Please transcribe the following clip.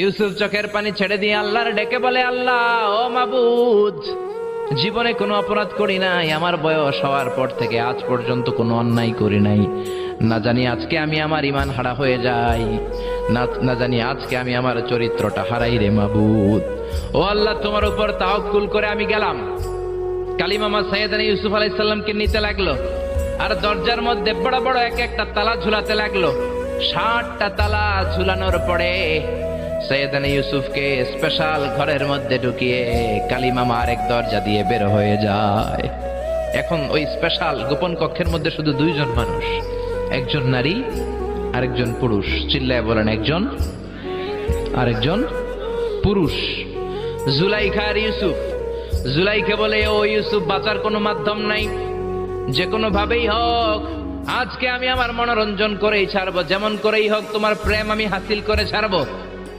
ইউসুফ চোখের পানি ছেড়ে দিয়ে আল্লাহর ডেকে বলে, আল্লাহ ও মাবুদ, জীবনে কোনো অপরাধ করি নাই, আমার বয়স হওয়ার পর থেকে আজ পর্যন্ত কোনো অন্যায় করি নাই। না জানি আজকে আমি আমার ঈমান হারা হয়ে যাই, না জানি আজকে আমি আমার চরিত্রটা হারাই রে মাবুদ। ও আল্লাহ, তোমার উপর তাওয়াক্কুল করে আমি গেলাম। কালিমামা সাইয়েদানা ইউসুফ আলাইহিস সালামকে নিতে লাগলো, আর দরজার মধ্যে বড় বড় এক একটা তালা ঝুলাতে লাগলো। 60টা তালা ঝুলানোর পরে সাইয়েদানা ইউসুফকে স্পেশাল ঘরের মধ্যে ঢুকিয়ে কালিমামা আরেক দরজা দিয়ে বের হয়ে যায়। এখন ওই স্পেশাল গোপন কক্ষের মধ্যে শুধু দুইজন মানুষ, একজন নারী আরেকজন পুরুষ। চিল্লায় বলেন, একজন আরেকজন পুরুষ। জুলাইখা আর ইউসুফ। জুলাইখা বলে, ও ইউসুফ, বাঁচার কোনো মাধ্যম নাই, যে কোনো ভাবেই হোক আজকে আমি আমার মনোরঞ্জন করেই ছাড়বো, যেমন করেই হোক তোমার প্রেম আমি হাসিল করে ছাড়বো।